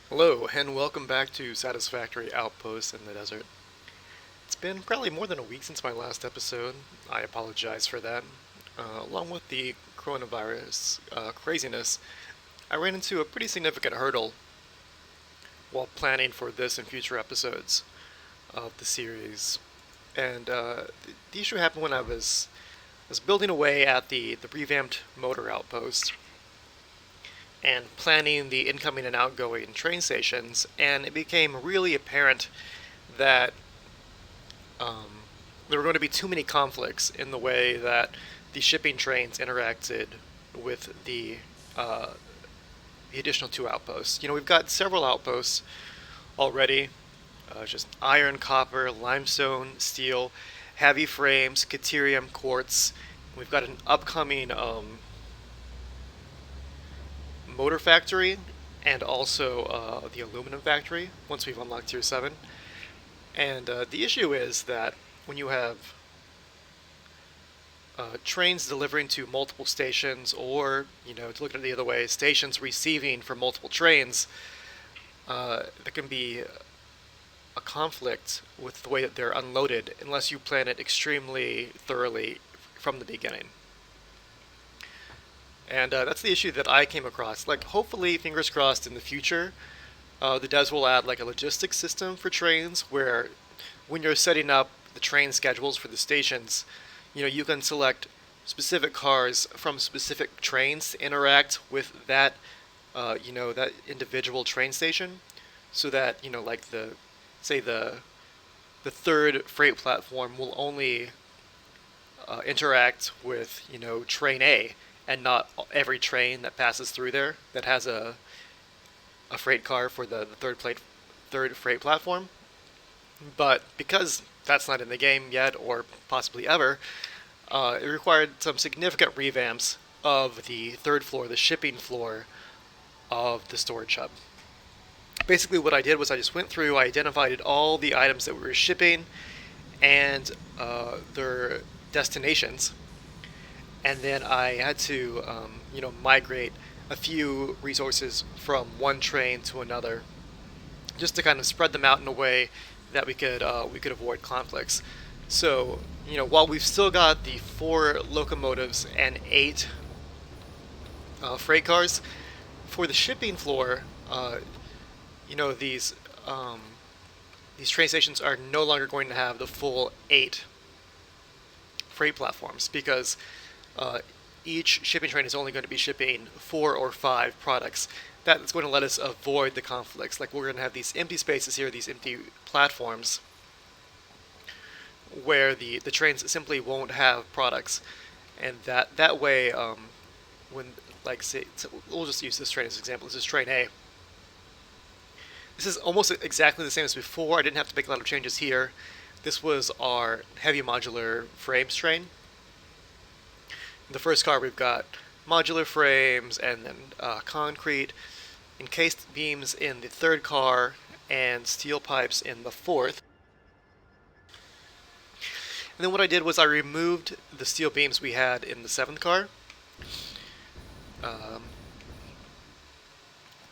Hello, and welcome back to Satisfactory Outpost in the Desert. It's been probably more than a week since my last episode. I apologize for that. Along with the coronavirus craziness, I ran into a pretty significant hurdle while planning for this and future episodes of the series. And the issue happened when I was building away at the revamped motor outpost and planning the incoming and outgoing train stations, and it became really apparent that there were going to be too many conflicts in the way that the shipping trains interacted with the additional two outposts. We've got several outposts already, just iron, copper, limestone, steel, heavy frames, caterium, quartz. We've got an upcoming motor factory and also the aluminum factory once we've unlocked Tier 7. And the issue is that when you have trains delivering to multiple stations, or, to look at it the other way, stations receiving from multiple trains, there can be a conflict with the way that they're unloaded unless you plan it extremely thoroughly from the beginning. And that's the issue that I came across. Like, hopefully, fingers crossed, in the future, the devs will add like a logistics system for trains where, when you're setting up the train schedules for the stations, you can select specific cars from specific trains to interact with that individual train station, so that like the third freight platform will only interact with train A, and not every train that passes through there that has a freight car for the third freight platform. But because that's not in the game yet, or possibly ever, it required some significant revamps of the third floor, the shipping floor of the storage hub. Basically, what I did was I just went through, I identified all the items that we were shipping and their destinations, and then I had to, migrate a few resources from one train to another, just to kind of spread them out in a way that we could avoid conflicts. So, while we've still got the four locomotives and eight freight cars for the shipping floor, you know these um, these train stations are no longer going to have the full eight freight platforms, because uh, each shipping train is only going to be shipping four or five products. That's going to let us avoid the conflicts. Like, we're going to have these empty spaces here, these empty platforms, where the trains simply won't have products, and that way, when, like, say, so we'll just use this train as an example. This is train A. This is almost exactly the same as before. I didn't have to make a lot of changes here. This was our heavy modular frames train. In the first car, we've got modular frames, and then concrete, encased beams in the third car, and steel pipes in the fourth. And then what I did was I removed the steel beams we had in the seventh car. Um,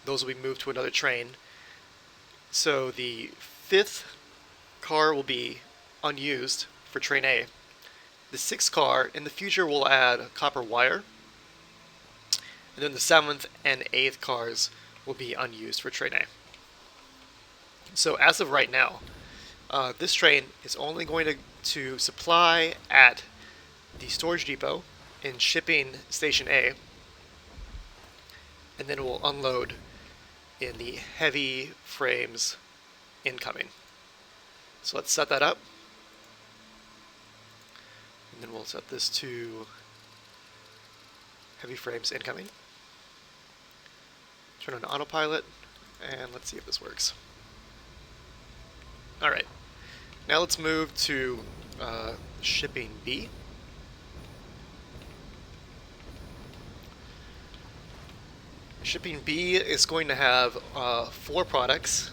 those will be moved to another train. So the fifth car will be unused for train A. The sixth car in the future will add copper wire. And then the seventh and eighth cars will be unused for train A. So as of right now, this train is only going to supply at the storage depot in shipping station A, and then it will unload in the heavy frames incoming. So let's set that up, and then we'll set this to heavy frames incoming. Turn on autopilot, and let's see if this works. Alright, now let's move to shipping B. Shipping B is going to have four products: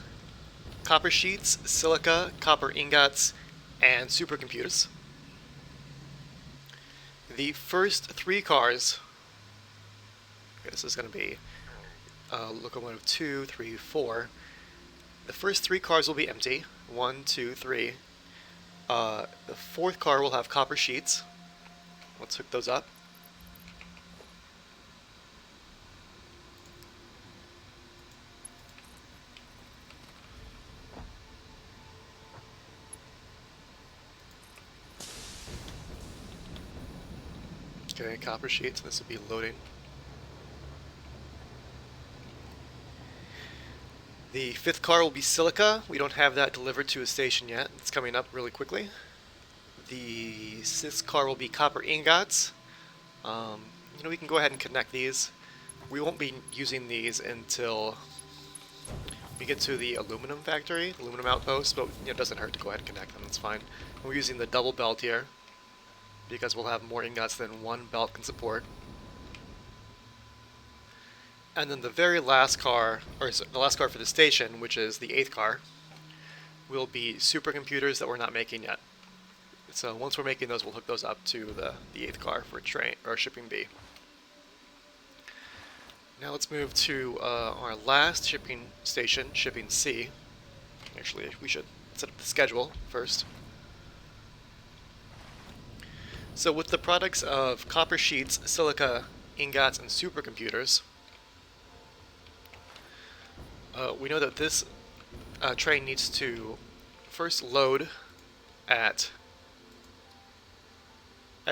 copper sheets, silica, copper ingots, and supercomputers. The first three cars, okay, this is going to be locomotive 2, 3, 4. The first 3 cars will be empty. 1, 2, 3. The 4th car will have copper sheets. Let's hook those up. Okay, copper sheets, this will be loading. The 5th car will be silica. We don't have that delivered to a station yet. It's coming up really quickly. The 6th car will be copper ingots. We can go ahead and connect these. We won't be using these until we get to the aluminum factory, aluminum outpost, but it doesn't hurt to go ahead and connect them, that's fine. We're using the double belt here, because we'll have more ingots than one belt can support. And then the very last car, or the last car for the station, which is the 8th car, will be supercomputers that we're not making yet. So once we're making those, we'll hook those up to the 8th car for train or shipping B. Now let's move to our last shipping station, shipping C. Actually, we should set up the schedule first. So with the products of copper sheets, silica, ingots, and supercomputers, we know that this train needs to first load at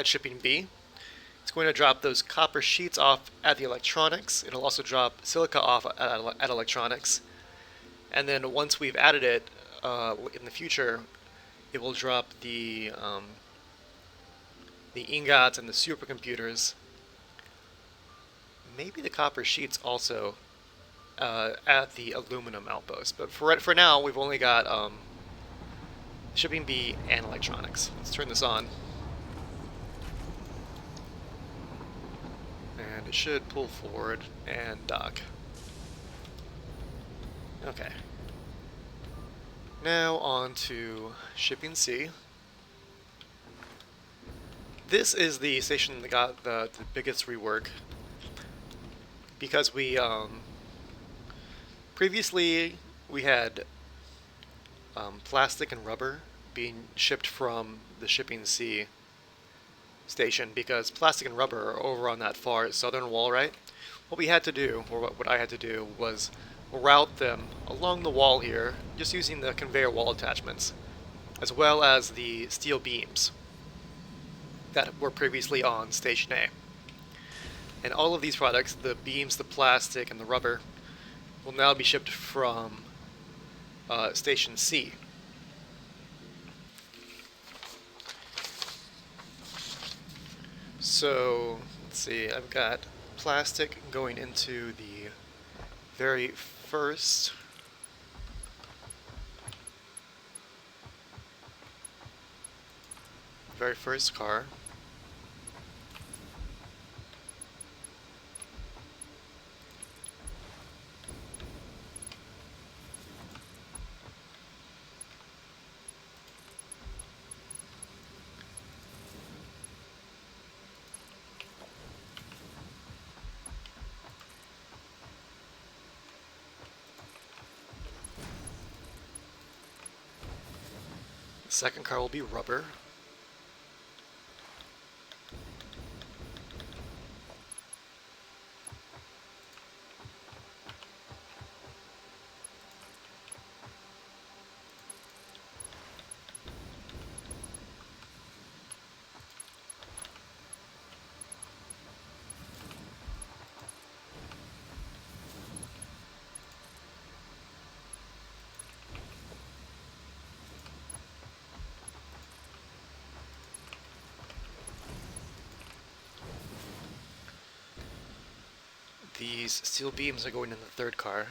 shipping B. It's going to drop those copper sheets off at the electronics. It'll also drop silica off at electronics. And then once we've added it, in the future, it will drop the ingots and the supercomputers. Maybe the copper sheets also at the aluminum outpost. But for now, we've only got shipping B and electronics. Let's turn this on. And it should pull forward and dock. Okay. Now on to shipping C. This is the station that got the biggest rework, because we previously we had plastic and rubber being shipped from the shipping C station, because plastic and rubber are over on that far southern wall, right? What we had to do, or what I had to do, was route them along the wall here, just using the conveyor wall attachments, as well as the steel beams that were previously on Station A. And all of these products, the beams, the plastic, and the rubber, will now be shipped from Station C. So, let's see, I've got plastic going into the very first car. The second car will be rubber. These steel beams are going in the third car.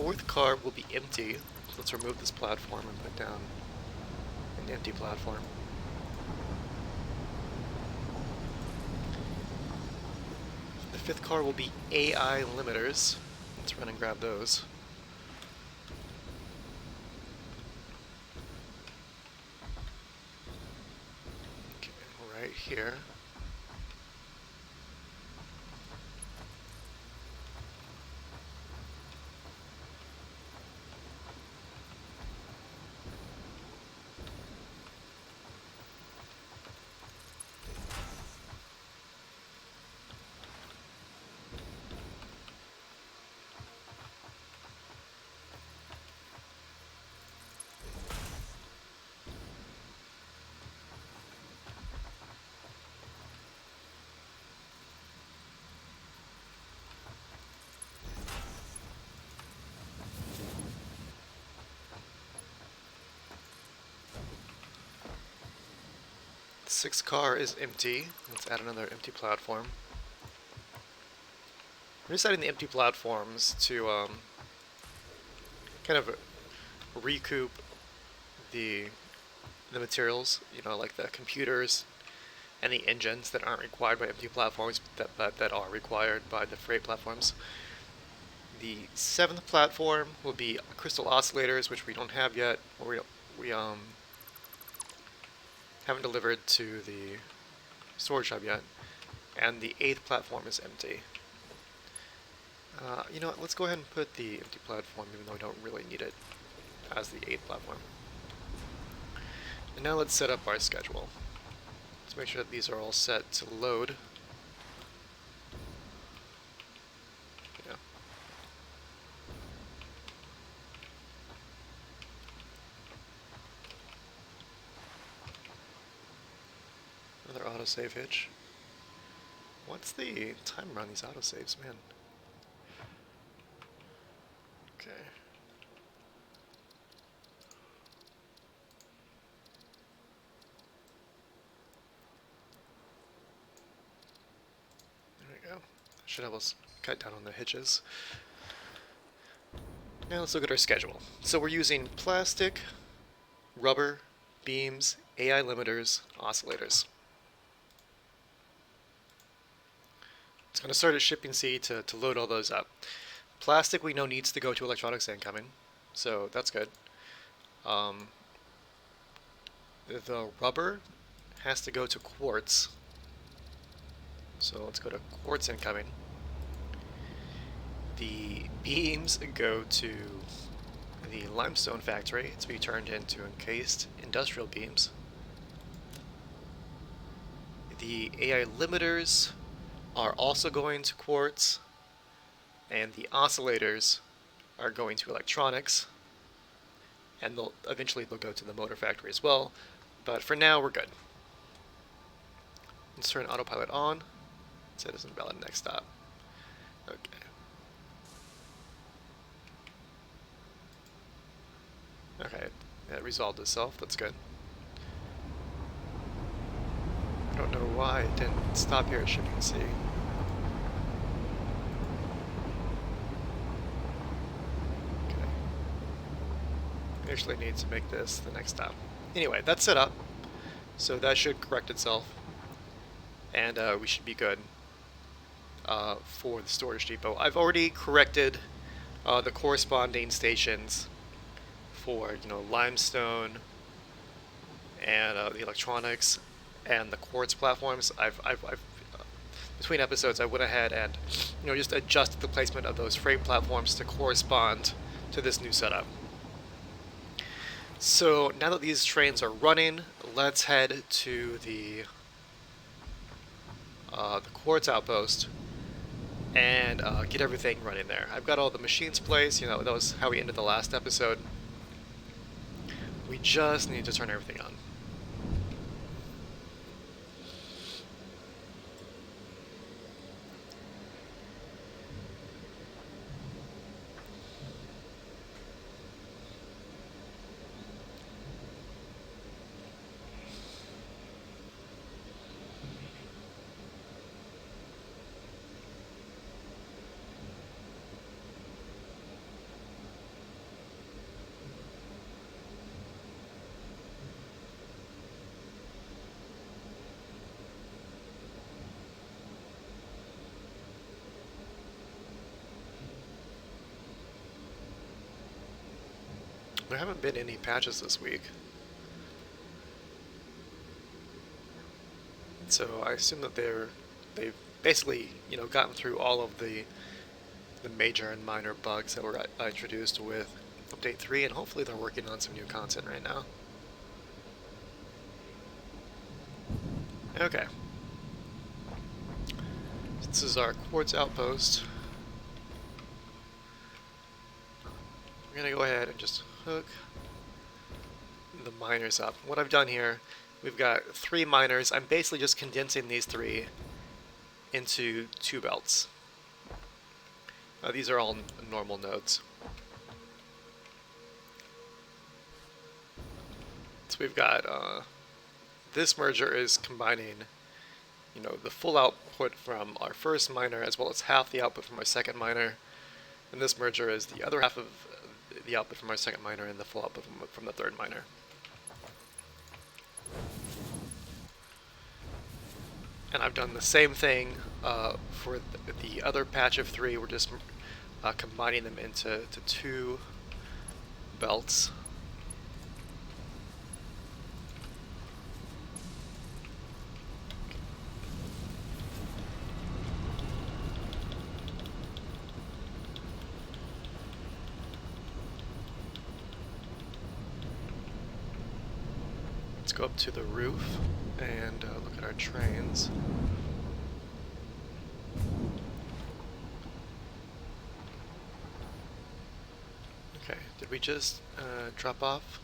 fourth car will be empty. So let's remove this platform and put down an empty platform. The fifth car will be AI limiters. Let's run and grab those. Okay, right here. The sixth car is empty. Let's add another empty platform. We're just adding the empty platforms to kind of recoup the materials, you know, like the computers and the engines that aren't required by empty platforms, that are required by the freight platforms. The seventh platform will be crystal oscillators, which we don't have yet, or we haven't delivered to the storage hub yet. And the eighth platform is empty. You know what, let's go ahead and put the empty platform, even though we don't really need it, as the eighth platform. And now let's set up our schedule. Let's make sure that these are all set to load. Yeah. Another autosave hitch. What's the timer on these autosaves, man? Okay. There we go. Should help us cut down on the hitches. Now let's look at our schedule. So we're using plastic, rubber, beams, AI limiters, oscillators. It's going to start at shipping C to load all those up. Plastic we know needs to go to electronics incoming, so that's good. The rubber has to go to Quartz, so let's go to Quartz incoming. The beams go to the limestone factory to be turned into encased industrial beams. The AI limiters are also going to Quartz, and the oscillators are going to electronics, and eventually they'll go to the motor factory as well, but for now we're good. Let's turn autopilot on. Set as invalid next stop. Okay. Okay, that resolved itself, that's good. I don't know why it didn't stop here at shipping C. Okay. We actually need to make this the next stop. Anyway, that's set up, so that should correct itself, and we should be good for the storage depot. I've already corrected the corresponding stations for, you know, limestone and the electronics and the Quartz platforms. I've between episodes I went ahead and, you know, just adjusted the placement of those freight platforms to correspond to this new setup. So now that these trains are running, let's head to the Quartz outpost and get everything running there. I've got all the machines placed, you know, that was how we ended the last episode. We just need to turn everything on. There haven't been any patches this week. So I assume that they've basically, gotten through all of the major and minor bugs that were introduced with update 3, and hopefully they're working on some new content right now. Okay. This is our Quartz outpost. We're gonna go ahead and just hook the miners up. What I've done here, we've got 3 miners. I'm basically just condensing these 3 into 2 belts. These are all normal nodes. So we've got this merger is combining, the full output from our first miner as well as half the output from our second miner, and this merger is the other half of the output from our second miner and the full output from the third miner. And I've done the same thing for the other patch of 3. We're just combining them into 2 belts. Let's go up to the roof and look at our trains. Okay, did we just drop off?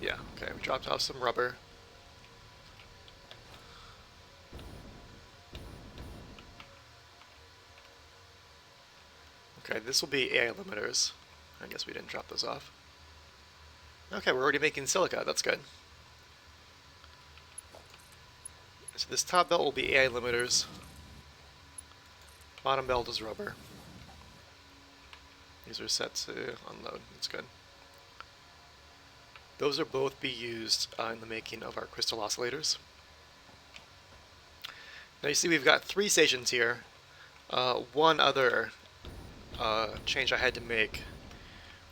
Yeah, okay, we dropped off some rubber. Okay, this will be AI limiters. I guess we didn't drop those off. Okay, we're already making silica, that's good. So this top belt will be AI limiters. Bottom belt is rubber. These are set to unload, that's good. Those are both be used in the making of our crystal oscillators. Now you see we've got 3 stations here. One other change I had to make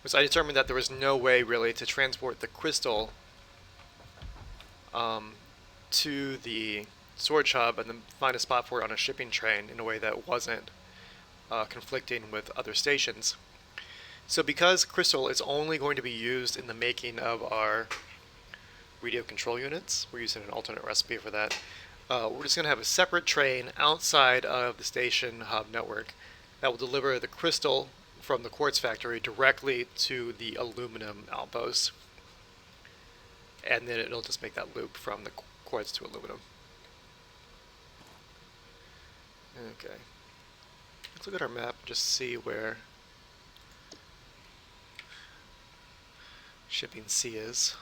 was I determined that there was no way really to transport the crystal to the storage hub and then find a spot for it on a shipping train in a way that wasn't conflicting with other stations. So because crystal is only going to be used in the making of our radio control units, we're using an alternate recipe for that. We're just going to have a separate train outside of the station hub network that will deliver the crystal from the Quartz factory directly to the aluminum outpost. And then it'll just make that loop from the Quartz to aluminum. Okay. Let's look at our map and just see where shipping C is.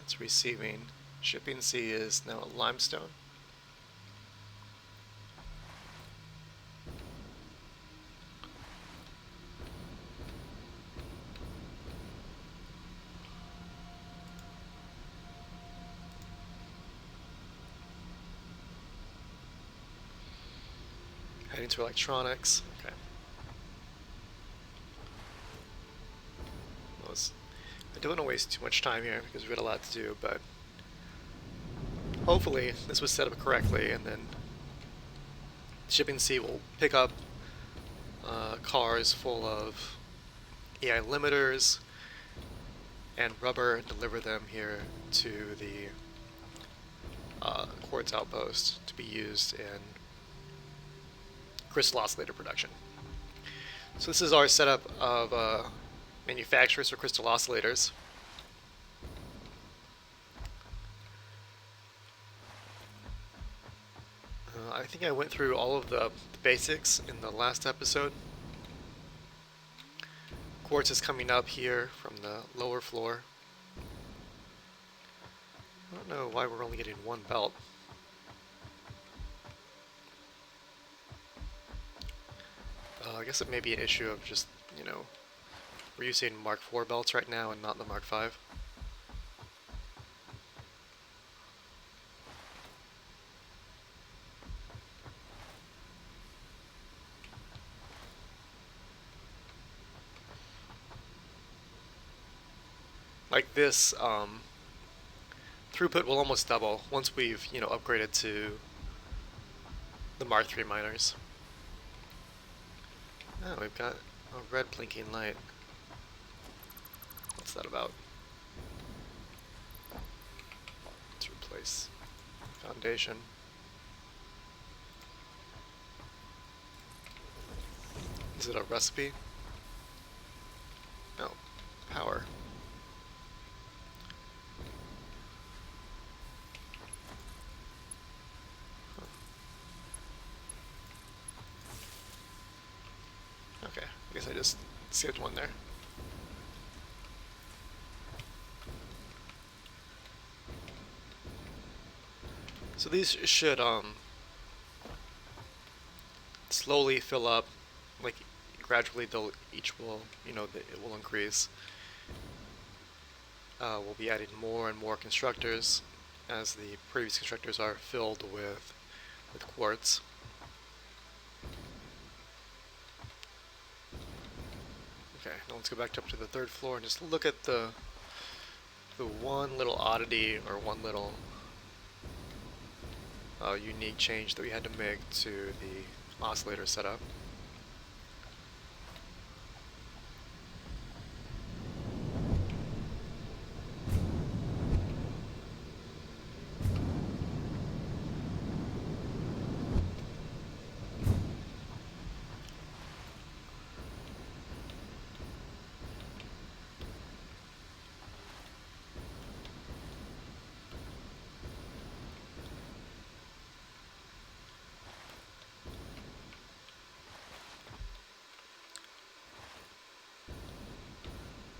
It's receiving. Shipping C is now at limestone. Heading to electronics. Okay. I don't want to waste too much time here because we've got a lot to do, but hopefully this was set up correctly, and then shipping C will pick up cars full of AI limiters and rubber and deliver them here to the Quartz outpost to be used in crystal oscillator production. So this is our setup of manufacturers for crystal oscillators. I think I went through all of the basics in the last episode. Quartz is coming up here from the lower floor. I don't know why we're only getting 1 belt. I guess it may be an issue of just, you know, we're using Mark IV belts right now and not the Mark V. Like this, throughput will almost double once we've, you know, upgraded to the Mark III miners. Oh, we've got a red blinking light. What's that about? Let's replace foundation. Is it a recipe? No. Power. Okay, I guess I just skipped one there. So these should slowly fill up, like gradually they'll each will, you know, it will increase. We'll be adding more and more constructors as the previous constructors are filled with quartz. Okay, now let's go back up to the third floor and just look at the one little oddity or one little unique change that we had to make to the oscillator setup.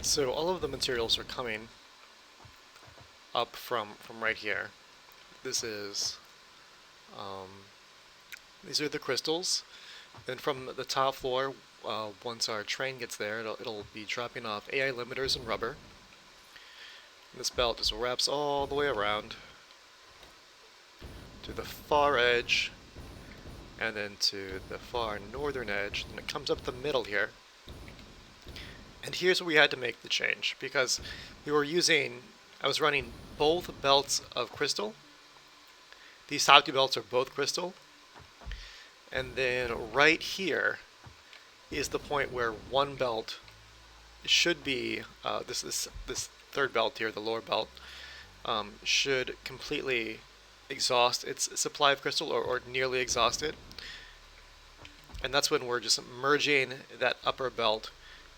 So all of the materials are coming up from right here. This is, these are the crystals. Then from the top floor, once our train gets there, it'll be dropping off AI limiters and rubber. And this belt just wraps all the way around to the far edge, and then to the far northern edge, and it comes up the middle here. And here's where we had to make the change, because we were using, I was running both belts of crystal. These top two belts are both crystal. And then right here is the point where one belt should be, this third belt here, the lower belt, should completely exhaust its supply of crystal, or nearly exhaust it. And that's when we're just merging that upper belt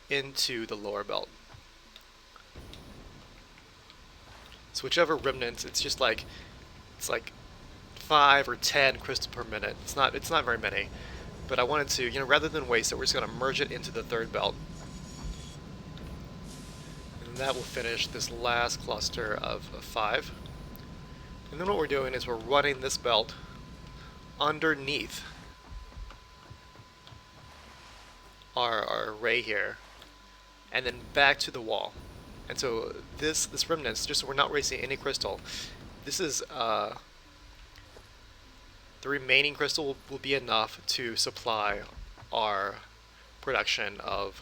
into the lower belt. So whichever remnants, it's just like, it's like 5 or 10 crystal per minute. It's not very many, but I wanted to, you know, rather than waste it, we're just going to merge it into the third belt, and that will finish this last cluster of 5. And then what we're doing is we're running this belt underneath our array here, and then back to the wall. And so this remnants, just so we're not wasting any crystal, this is the remaining crystal will be enough to supply our production of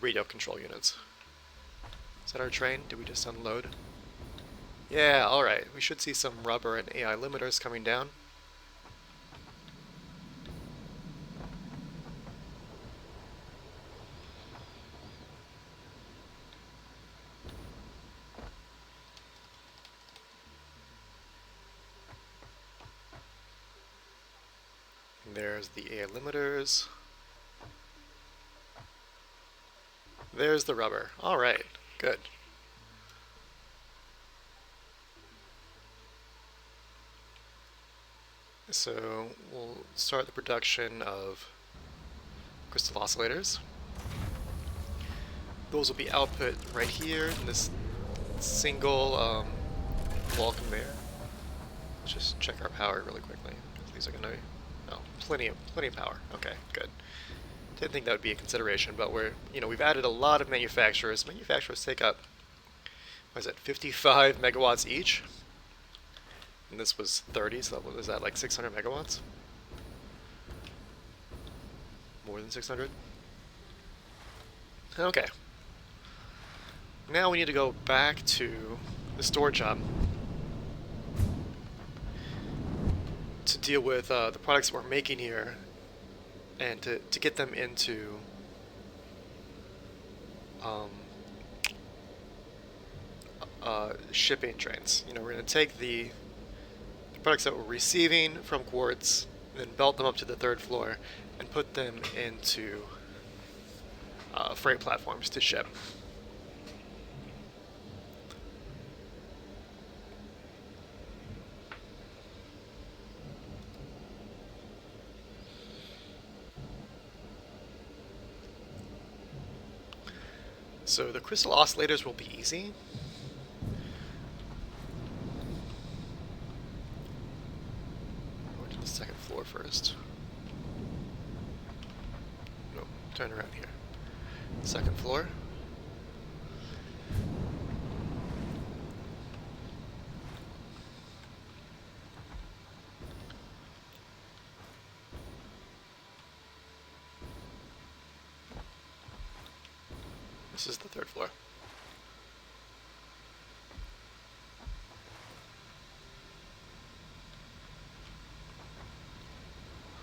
radio control units. Is that our train? Did we just unload? Yeah, alright. We should see some rubber and AI limiters coming down. There's the AI limiters. There's the rubber. Alright, good. So we'll start the production of crystal oscillators. Those will be output right here in this single wall conveyor. Let's just check our power really quickly. These are gonna, oh, plenty of power. Okay, good. didn't think that would be a consideration, but we've added a lot of manufacturers. Manufacturers take up, what is it, 55 megawatts each? And this was 30, so what was that, like 600 megawatts? More than 600? Okay. Now we need to go back to the storage hub to deal with the products that we're making here and to get them into shipping trains. We're going to take the products that we're receiving from Quartz, then belt them up to the third floor, and put them into freight platforms to ship. So the crystal oscillators will be easy. Go to the second floor first. No, turn around here. Second floor. This is the third floor.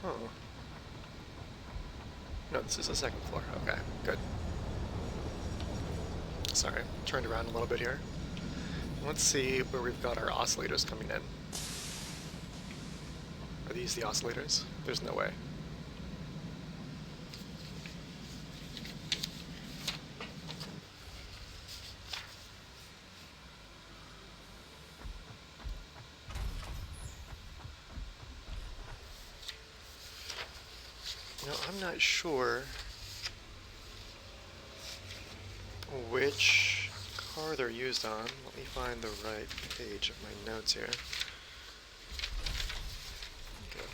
Huh. No, this is the second floor. Okay, good. Sorry, turned around a little bit here. Let's see where we've got our oscillators coming in. Are these the oscillators? There's no way. I'm not sure which car they're used on. Let me find the right page of my notes here. Okay.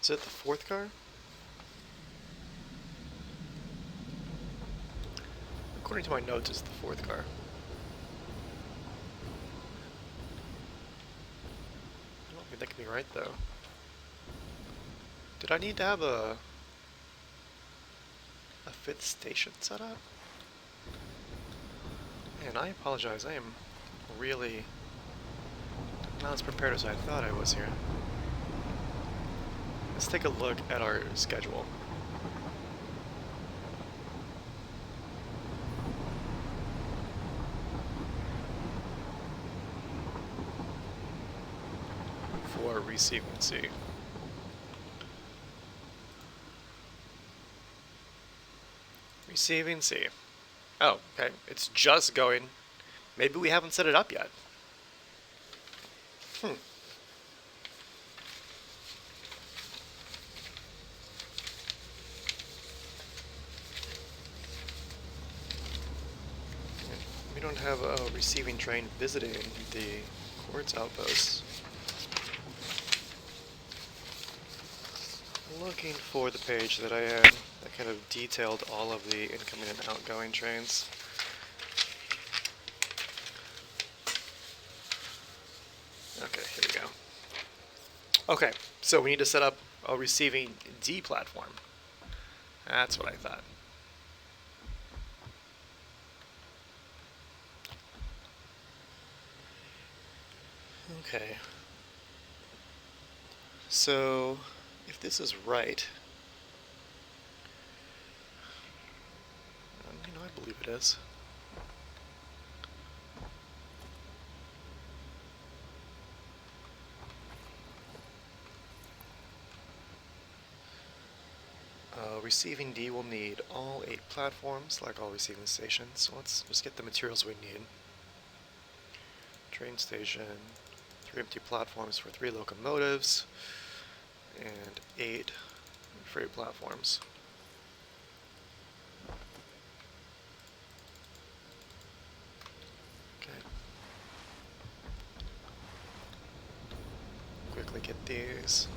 Is it the fourth car? According to my notes, it's the fourth car. I don't think that can be right, though. Did I need to have a fifth station set up? Man, I apologize. I am really not as prepared as I thought I was here. Let's take a look at our schedule. For receiving C. Receiving C. Oh, okay. It's just going. Maybe we haven't set it up yet. We don't have a receiving train visiting the Quartz outposts. Looking for the page that I had that kind of detailed all of the incoming and outgoing trains. Okay, here we go. Okay, so we need to set up a receiving D platform. That's what I thought. Okay. So, if this is right, I believe it is. Receiving D will need all 8 platforms, like all receiving stations. So let's just get the materials we need. Train station, 3 empty platforms for 3 locomotives, and 8 freight platforms. Okay. Quickly get these.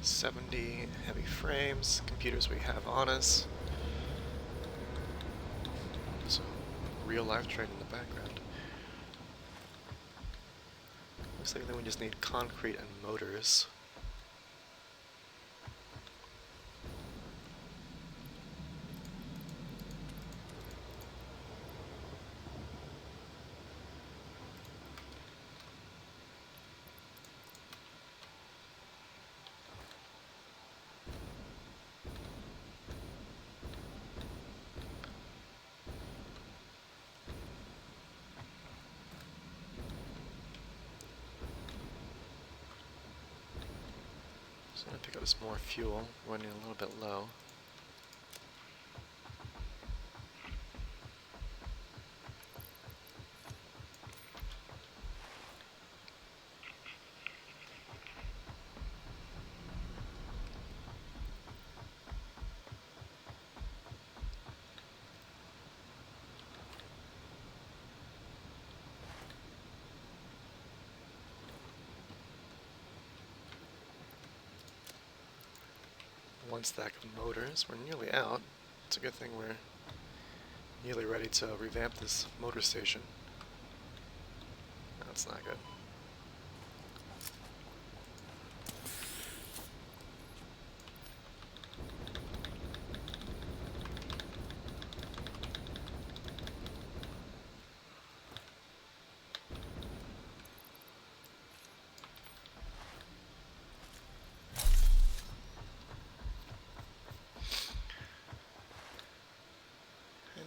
70 heavy frames, computers we have on us. So, real life train in the background. Looks like then we just need concrete and motors. So I'm going to pick up some more fuel, running a little bit low. One stack of motors. We're nearly out. It's a good thing we're nearly ready to revamp this motor station. That's not good.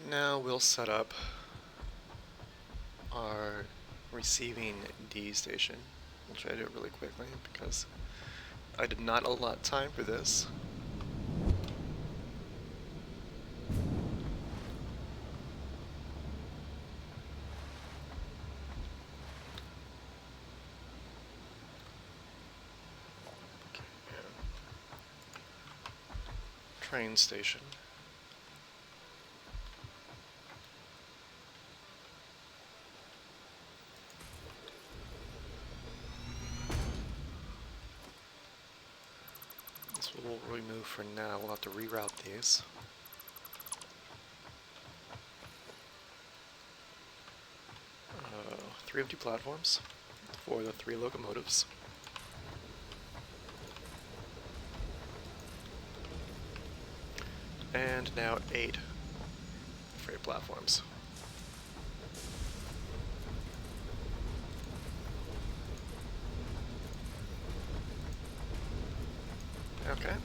Now we'll set up our receiving D station. We'll try to do it really quickly because I did not allot time for this. Okay, yeah. Train station. We'll remove for now. We'll have to reroute these. Three empty platforms for the 3 locomotives. And now 8 freight platforms. Okay,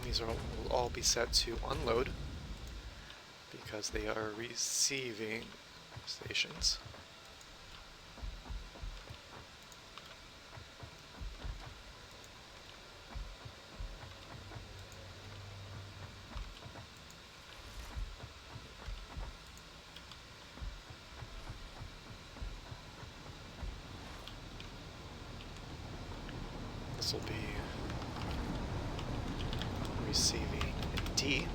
these will all be set to unload because they are receiving stations. This will be receiving D.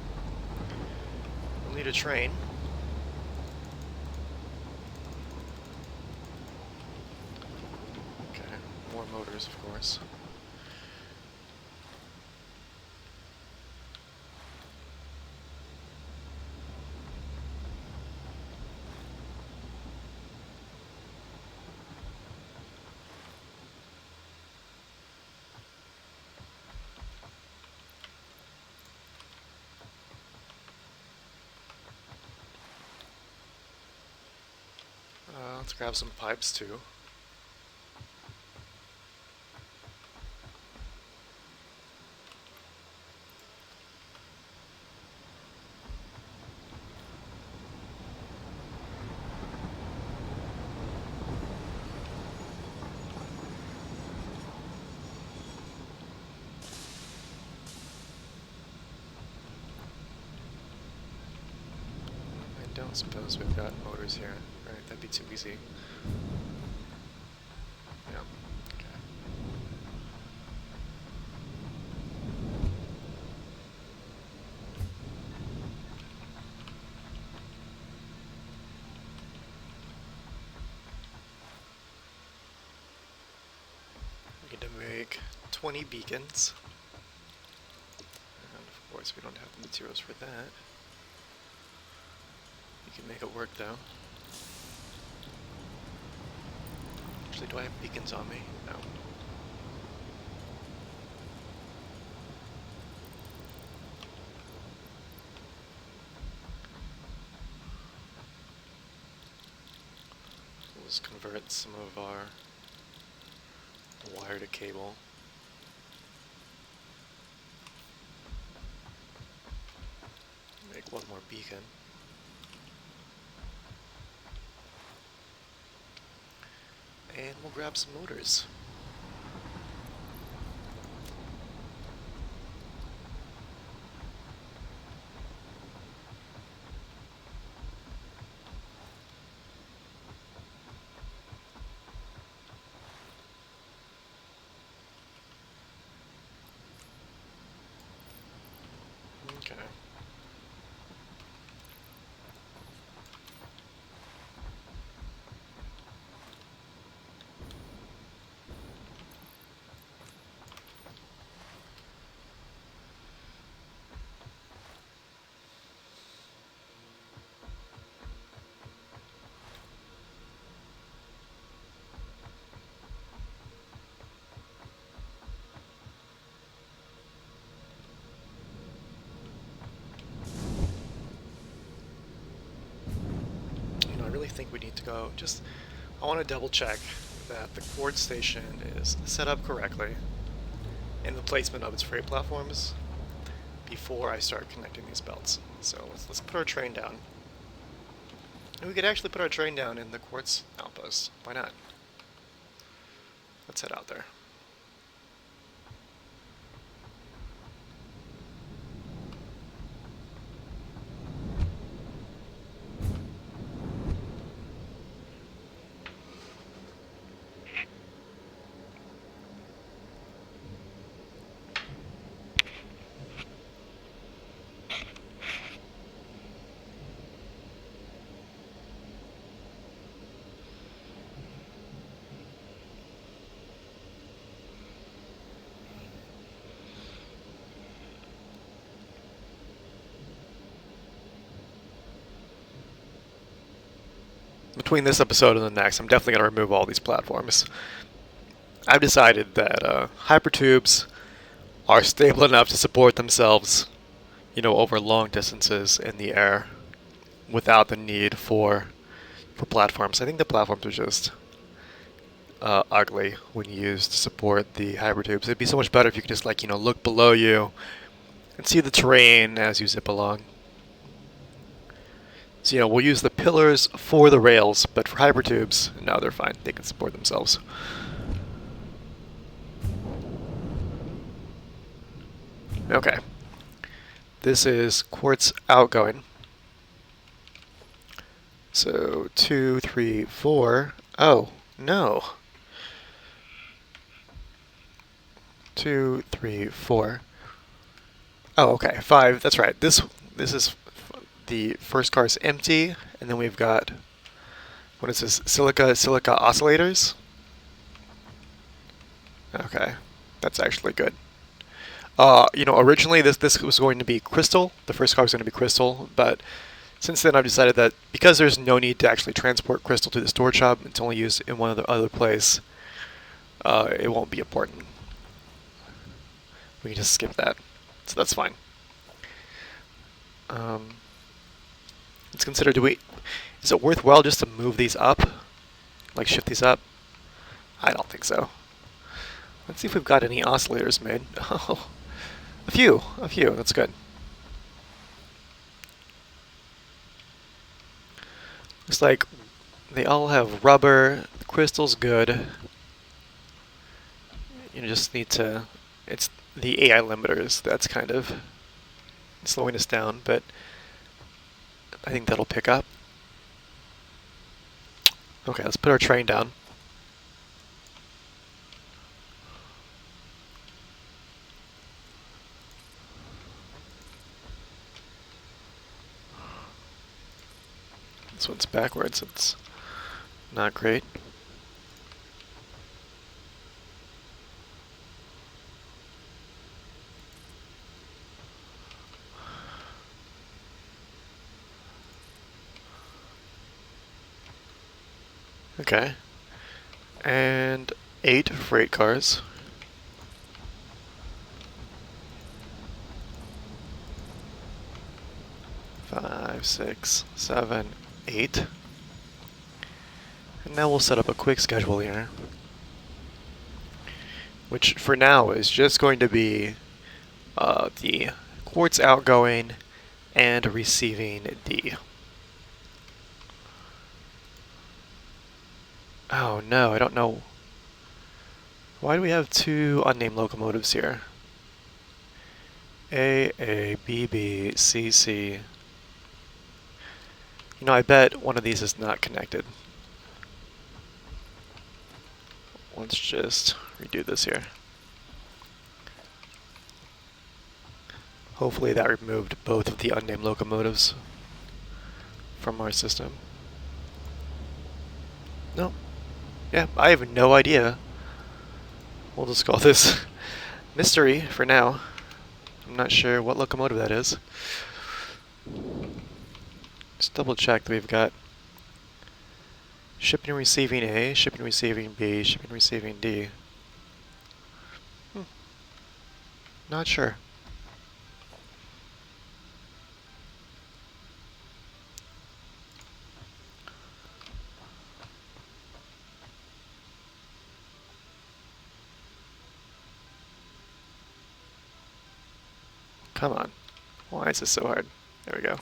We'll need a train. Okay, more motors, of course. Let's grab some pipes too. I don't suppose we've got motors here. Right, that'd be too easy. Yeah, okay. We need to make 20 beacons. course, we don't have the materials for that. We can make it work though. Actually, do I have beacons on me? No. Let's convert some of our wire to cable. Make one more beacon. And we'll grab some motors. Okay. I really think we need to go I want to double check that the Quartz station is set up correctly in the placement of its freight platforms before I start connecting these belts. So let's put our train down. And we could actually put our train down in the Quartz outpost. Why not? Let's head out there. Between this episode and the next, I'm definitely going to remove all these platforms. I've decided that hypertubes are stable enough to support themselves, over long distances in the air without the need for platforms. I think the platforms are just ugly when used to support the hypertubes. It'd be so much better if you could just look below you and see the terrain as you zip along. So, we'll use the pillars for the rails, but for hypertubes, no, they're fine. They can support themselves. Okay. This is Quartz outgoing. So, 2, 3, 4. Oh, no. 2, 3, 4. Oh, okay. 5. That's right. This is the first car is empty, and then we've got, what is this? Silica oscillators. Okay, that's actually good. Originally this was going to be crystal. The first car was going to be crystal, but since then I've decided that because there's no need to actually transport crystal to the storage hub, it's only used in one other place, it won't be important. We can just skip that, so that's fine. Let's consider, is it worthwhile just to move these up? Like shift these up? I don't think so. Let's see if we've got any oscillators made. Oh, a few, that's good. Looks like they all have rubber, the crystal's good. You just need to, it's the AI limiters that's kind of slowing us down, but I think that'll pick up. Okay, let's put our train down. This one's backwards, it's not great. Okay. And 8 freight cars. Five, 6, 7, 8. And now we'll set up a quick schedule here, which for now is just going to be the Quartz outgoing and receiving D. Oh no, I don't know. Why do we have 2 unnamed locomotives here? A, B, B, C, C. You know, I bet one of these is not connected. Let's just redo this here. Hopefully that removed both of the unnamed locomotives from our system. No. Yeah, I have no idea. We'll just call this mystery for now. I'm not sure what locomotive that is. Just double check that we've got shipping and receiving A, shipping and receiving B, shipping and receiving D. Not sure. Come on. Why is this so hard? There we go.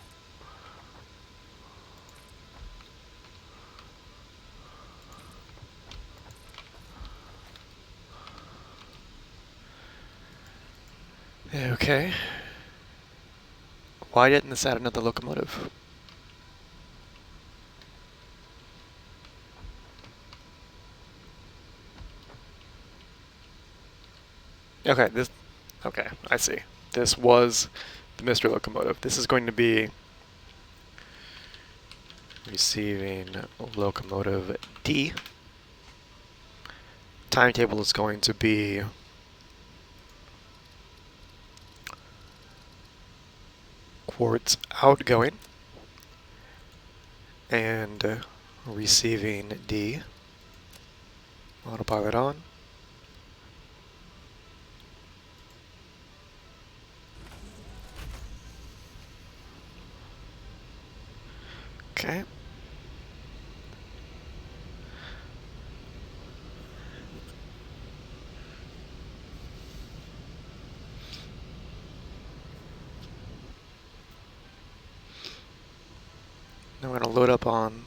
Okay. Why didn't this add another locomotive? Okay, I see. This was the mystery locomotive. This is going to be receiving locomotive D. Timetable is going to be Quartz outgoing and receiving D. Autopilot on. Okay. Now we're going to load up on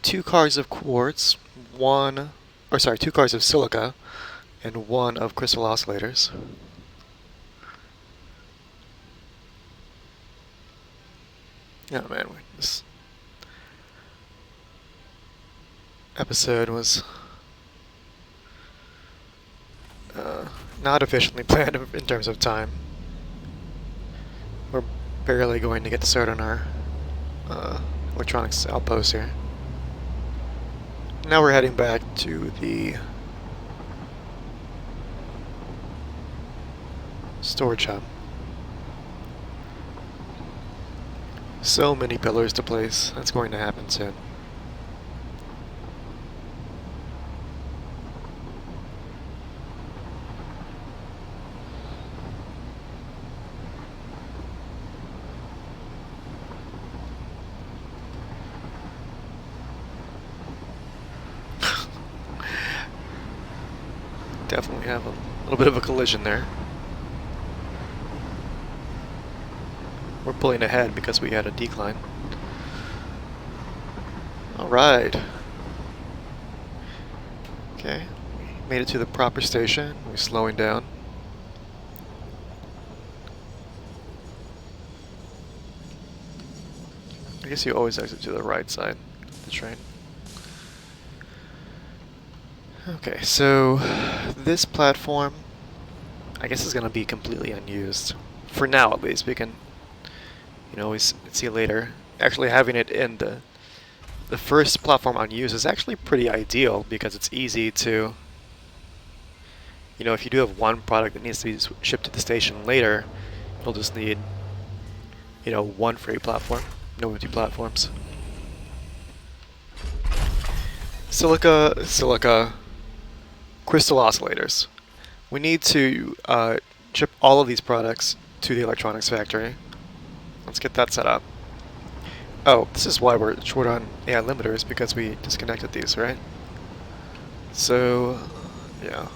2 cars of quartz, 2 cars of silica, and 1 of crystal oscillators. Oh man, this episode was not efficiently planned in terms of time. We're barely going to get started on our electronics outpost here. Now we're heading back to the storage hub. So many pillars to place. That's going to happen soon. Definitely have a little bit of a collision there. We're pulling ahead because we had a decline. Alright. Okay, we made it to the proper station. We're slowing down. I guess you always exit to the right side of the train. Okay, so this platform, I guess, is going to be completely unused. For now, at least. We can, always see later. Actually, having it in the first platform unused is actually pretty ideal because it's easy to, if you do have one product that needs to be shipped to the station later, you'll just need, one freight platform, no empty platforms. silica crystal oscillators. We need to ship all of these products to the electronics factory. Let's get that set up. Oh, this is why we're short on AI limiters, because we disconnected these, right? So, yeah.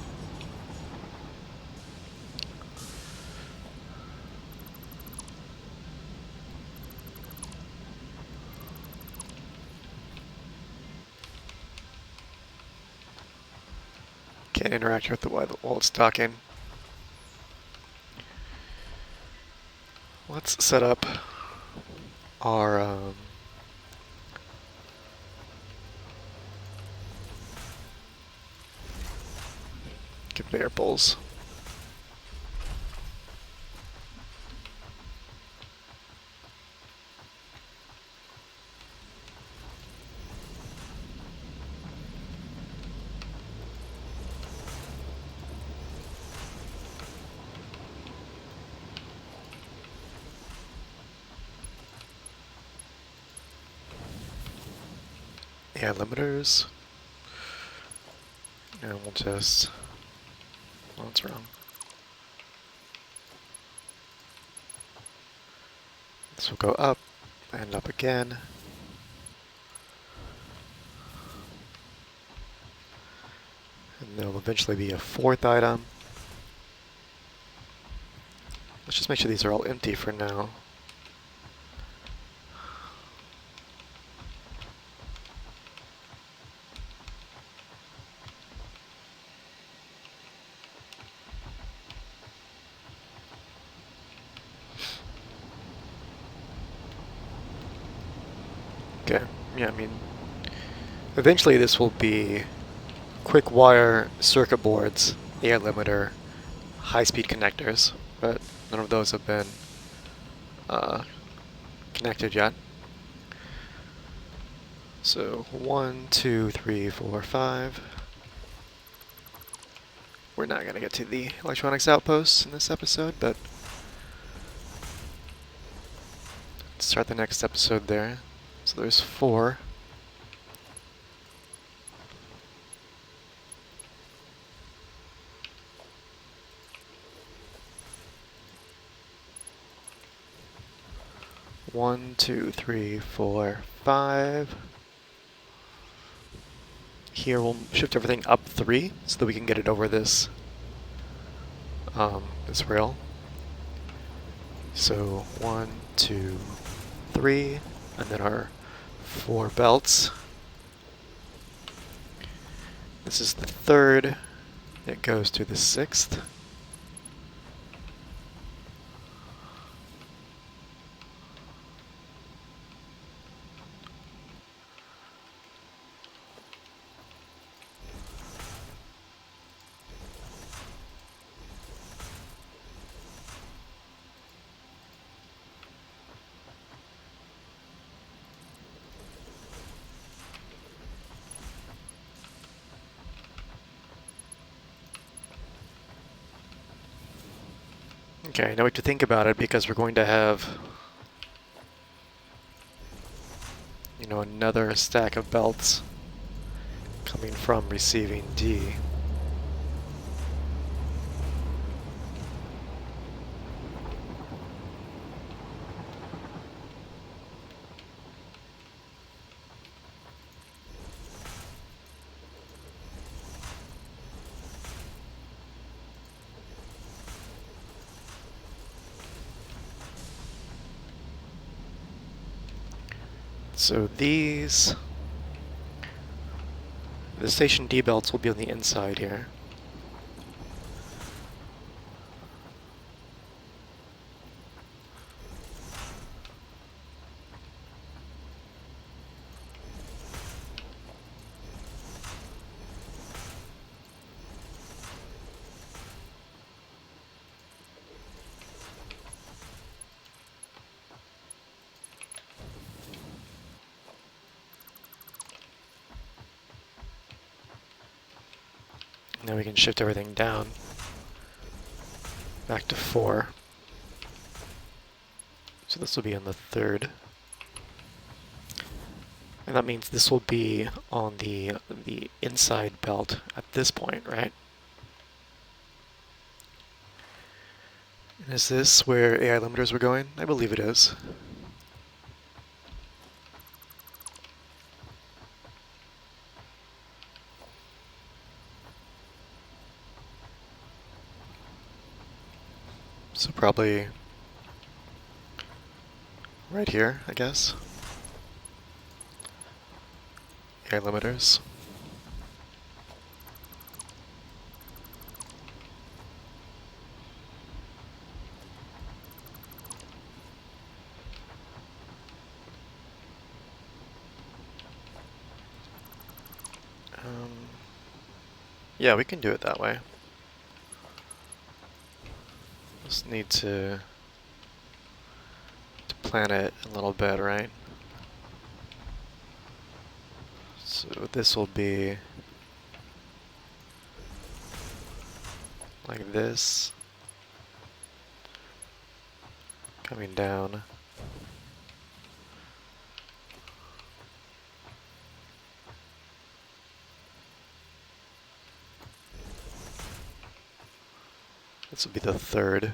Can't interact with it while it's docking. Let's set up our conveyor pulls. Yeah, limiters. And we'll just... Oh, that's wrong. This will go up and up again. And there will eventually be a fourth item. Let's just make sure these are all empty for now. Okay, yeah, I mean, eventually this will be quick wire circuit boards, AI limiter, high-speed connectors, but none of those have been connected yet. So 1, 2, 3, 4, 5. We're not going to get to the electronics outposts in this episode, but let's start the next episode there. So there's 4. One, 2, 3, 4, 5. Here we'll shift everything up 3 so that we can get it over this this rail. So 1, 2, 3, and then our 4 belts. This is the 3rd. It goes to the 6th. Okay, now we have to think about it because we're going to have, you know, another stack of belts coming from receiving D. So these, the station D belts will be on the inside here. Now we can shift everything down back to 4. So this will be on the 3rd. And that means this will be on the inside belt at this point, right? And is this where AI limiters were going? I believe it is. So probably right here, I guess. AI limiters. Yeah, we can do it that way. Just need to plan it a little bit, right? So this will be like this, coming down. This will be the third.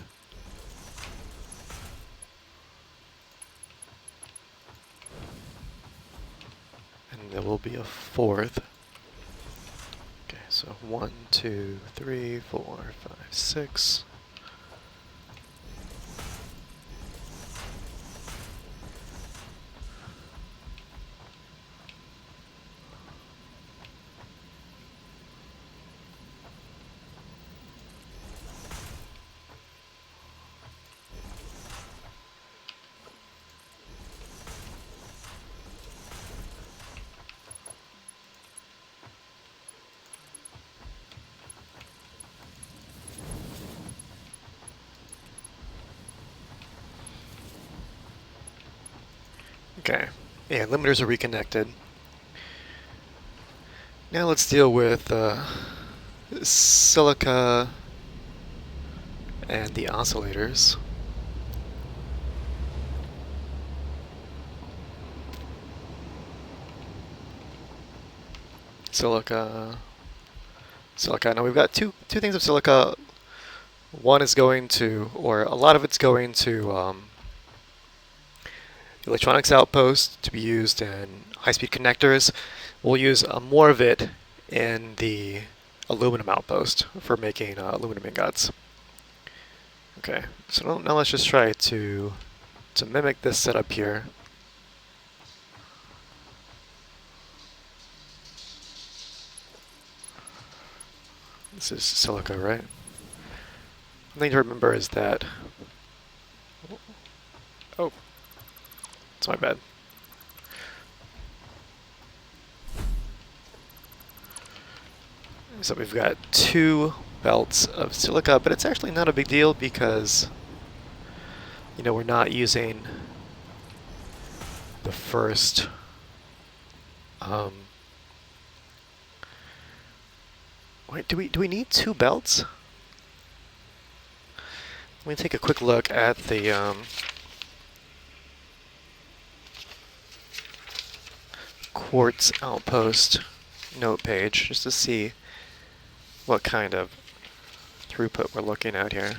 And there will be a fourth. Okay, so 1, 2, 3, 4, 5, 6. Okay, yeah, limiters are reconnected. Now let's deal with silica and the oscillators. Silica. Now we've got two things of silica. One is going to, or a lot of it's going to electronics outpost to be used in high-speed connectors. We'll use more of it in the aluminum outpost for making aluminum ingots. Okay, so now let's just try to mimic this setup here. This is silica, right? The thing to remember is that... Oh, it's my bad. So we've got 2 belts of silica, but it's actually not a big deal because, you know, we're not using the first wait, do we need 2 belts? Let me take a quick look at the Quartz outpost note page just to see what kind of throughput we're looking at here.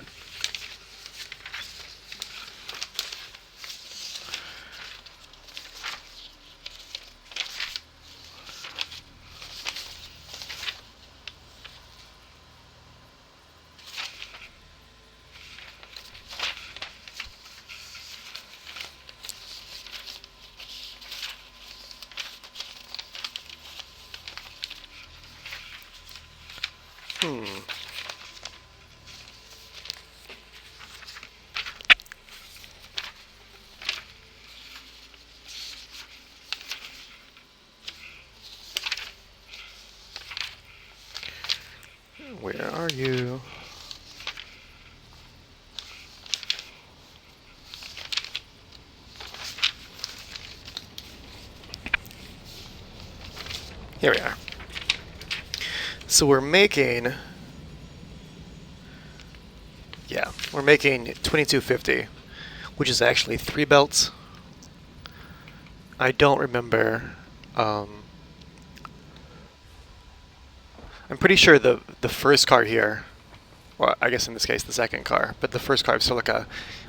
Where are you? Here we are. So we're making 2250, which is actually 3 belts. I don't remember I'm pretty sure the first car here, well, I guess in this case the second car, but the first car of silica,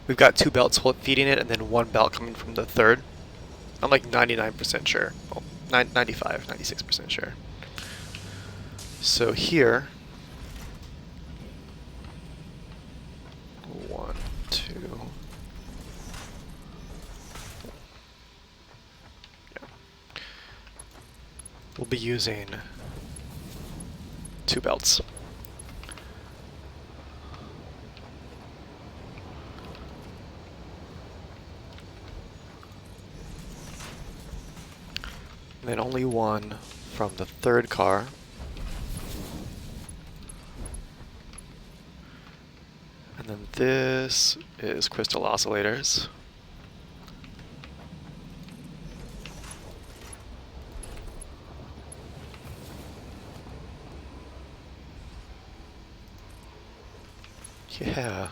we've got 2 belts feeding it and then 1 belt coming from the third. I'm like 99% sure. Well, 95, 96% sure. So here, 1, 2. Yeah. We'll be using 2 belts. And then only 1 from the third car. And then this is crystal oscillators. Yeah.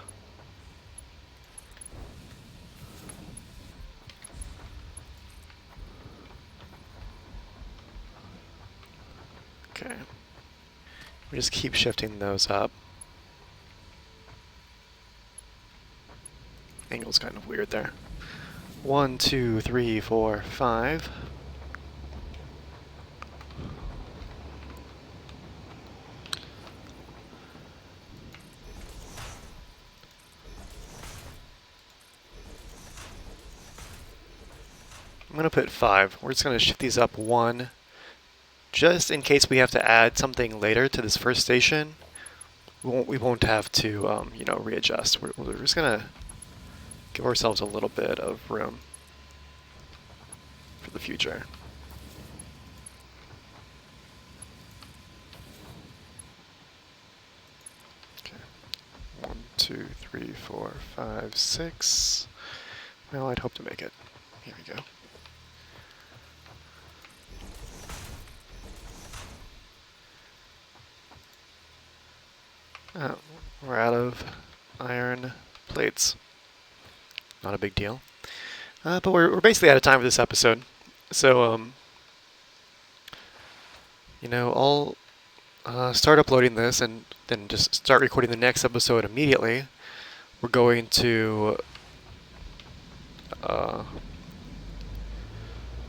Okay. We just keep shifting those up. Angle's kind of weird there. 1, 2, 3, 4, 5. I'm going to put 5. We're just going to shift these up 1, just in case we have to add something later to this first station. We won't have to, you know, readjust. We're just going to give ourselves a little bit of room for the future. Okay. 1, 2, 3, 4, 5, 6. Well, I'd hope to make it. Here we go. Oh, we're out of iron plates. Not a big deal. But we're basically out of time for this episode. So, you know, I'll start uploading this and then just start recording the next episode immediately. We're going to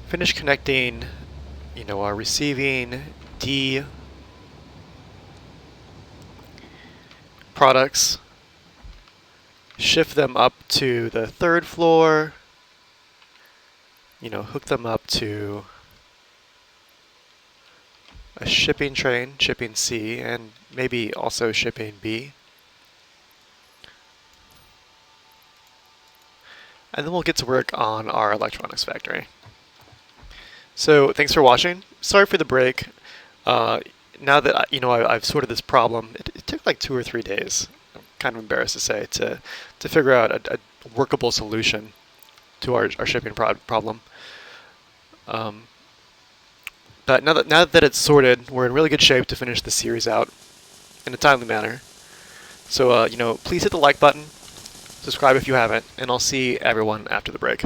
finish connecting, you know, our receiving D products, shift them up to the 3rd floor, you know, hook them up to a shipping train, shipping C, and maybe also shipping B. And then we'll get to work on our electronics factory. So thanks for watching. Sorry for the break. Now that you know I've sorted this problem, it took like 2 or 3 days. I'm kind of embarrassed to say to figure out a workable solution to our shipping problem. But now that it's sorted, we're in really good shape to finish the series out in a timely manner. So you know, please hit the like button, subscribe if you haven't, and I'll see everyone after the break.